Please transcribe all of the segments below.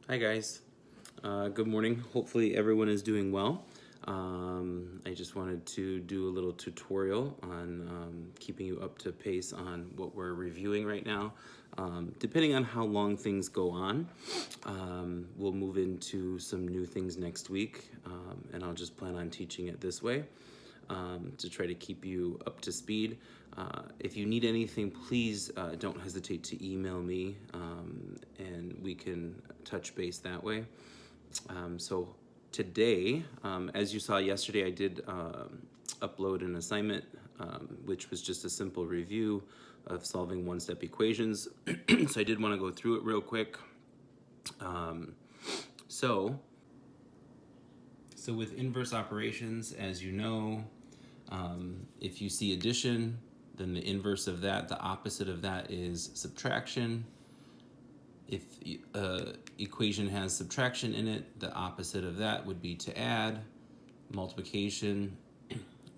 Hi guys, good morning. Hopefully everyone is doing well. I just wanted to do a little tutorial on keeping you up to pace on what we're reviewing right now. Depending on how long things go on, we'll move into some new things next week, and I'll just plan on teaching it this way to try to keep you up to speed. If you need anything, please don't hesitate to email me and we can touch base that way. So today, as you saw yesterday, I did upload an assignment, which was just a simple review of solving one-step equations. So I did want to go through it real quick. So with inverse operations, as you know, if you see addition, then the inverse of that, the opposite of that is subtraction. If equation has subtraction in it, the opposite of that would be to add, multiplication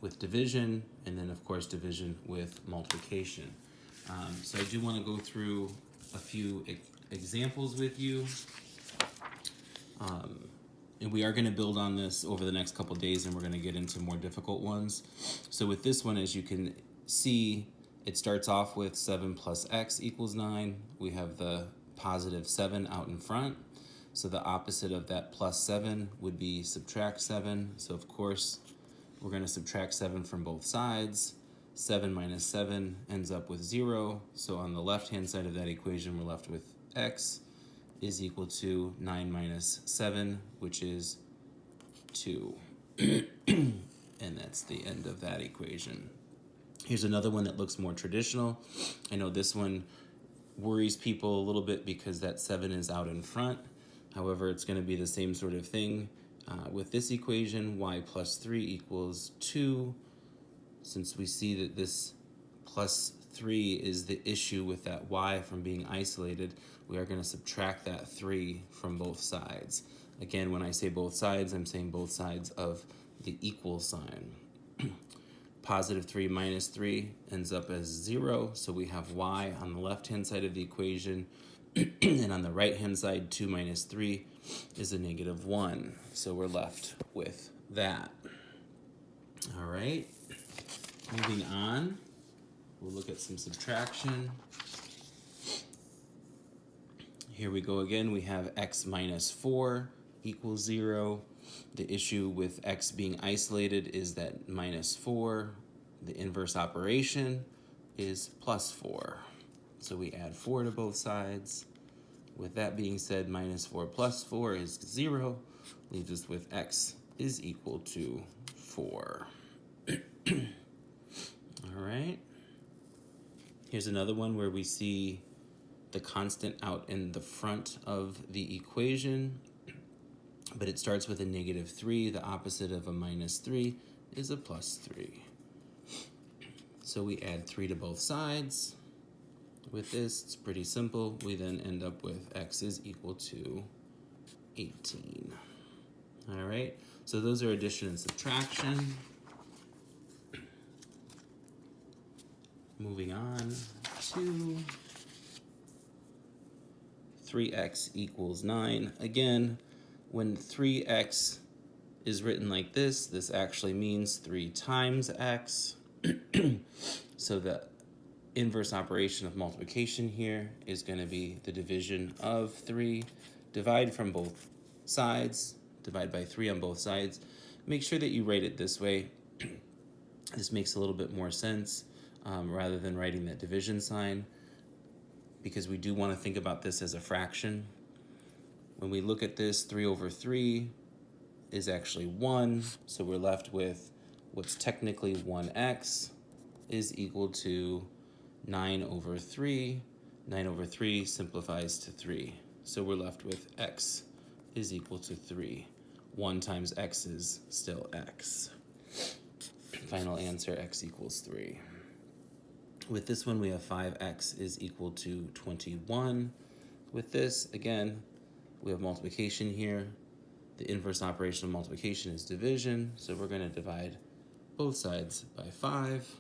with division, and then of course division with multiplication. So I do want to go through a few examples with you. And we are going to build on this over the next couple days, and we're going to get into more difficult ones. So with this one, as you can see, it starts off with 7 plus x equals 9. We have the positive 7 out in front. So the opposite of that plus 7 would be subtract 7. So of course, we're going to subtract 7 from both sides. 7 minus 7 ends up with 0. So on the left-hand side of that equation, we're left with x is equal to 9 minus 7, which is 2. And that's the end of that equation. Here's another one that looks more traditional. I know this one worries people a little bit because that 7 is out in front. However, it's going to be the same sort of thing. With this equation, y plus 3 equals 2. Since we see that this plus 3 is the issue with that y from being isolated, we are going to subtract that 3 from both sides. Again, when I say both sides, I'm saying both sides of the equal sign. Positive 3 minus 3 ends up as 0, so we have y on the left-hand side of the equation, and on the right-hand side, 2 minus 3 is a negative 1, so we're left with that. All right, moving on, we'll look at some subtraction. Here we go again, we have x minus 4 equals 0. The issue with x being isolated is that minus 4, the inverse operation, is plus 4. So we add 4 to both sides. With that being said, minus 4 plus 4 is 0, leaves us with x is equal to 4. All right. Here's another one where we see the constant out in the front of the equation, but it starts with a negative 3. The opposite of a minus 3 is a plus 3. So we add 3 to both sides. With this, it's pretty simple. We then end up with x is equal to 18. All right, so those are addition and subtraction. Moving on to 3x equals 9. Again, when 3x is written like this actually means 3 times x. So the inverse operation of multiplication here is going to be the division of 3. Divide from both sides. Divide by 3 on both sides. Make sure that you write it this way. This makes a little bit more sense rather than writing that division sign, because we do want to think about this as a fraction. When we look at this, 3 over 3 is actually 1, so we're left with what's technically 1x is equal to 9 over 3. 9 over 3 simplifies to 3, so we're left with x is equal to 3. 1 times x is still x. Final answer, x equals 3. With this one, we have 5x is equal to 21. With this, again, we have multiplication here. The inverse operation of multiplication is division, so we're going to divide both sides by 5.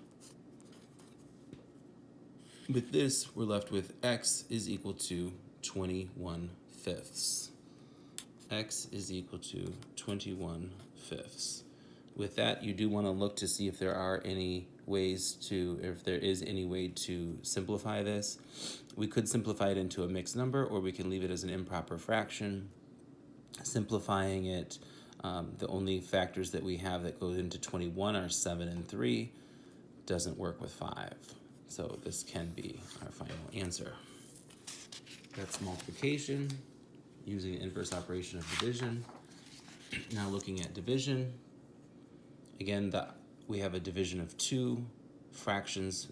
With this, we're left with x is equal to 21/5. x is equal to 21/5. With that, you do want to look to see if there are any ways to, if there is any way to simplify this. We could simplify it into a mixed number, or we can leave it as an improper fraction. Simplifying it, the only factors that we have that go into 21 are 7 and 3. Doesn't work with 5. So this can be our final answer. That's multiplication using the inverse operation of division. Now looking at division, again, we have a division of 2. Fractions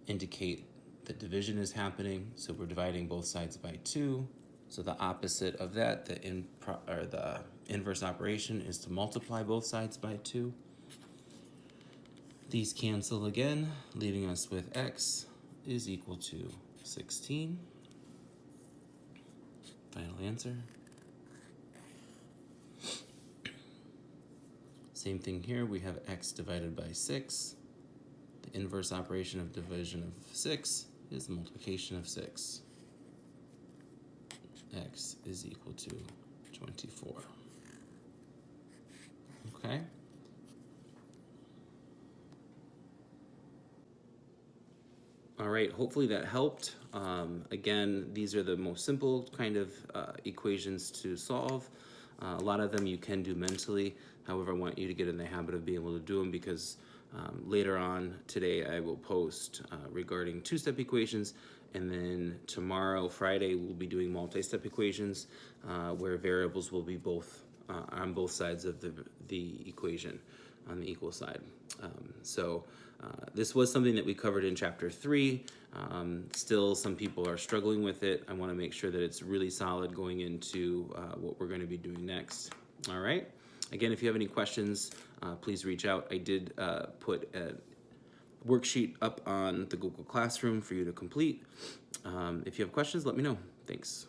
indicate that division is happening, so we're dividing both sides by 2. So the opposite of that, the inverse operation, is to multiply both sides by 2. These cancel again, leaving us with x is equal to 16. Final answer. Same thing here, we have x divided by 6. The inverse operation of division of 6 is the multiplication of 6. X is equal to 24. Okay. All right, hopefully that helped. Again, these are the most simple kind of equations to solve. A lot of them you can do mentally. However, I want you to get in the habit of being able to do them because later on today I will post regarding two-step equations, and then tomorrow, Friday, we'll be doing multi-step equations where variables will be both on both sides of the equation on the equal side. This was something that we covered in chapter 3. Still, some people are struggling with it. I want to make sure that it's really solid going into what we're going to be doing next. All right. Again, if you have any questions, please reach out. I did put a worksheet up on the Google Classroom for you to complete. If you have questions, let me know. Thanks.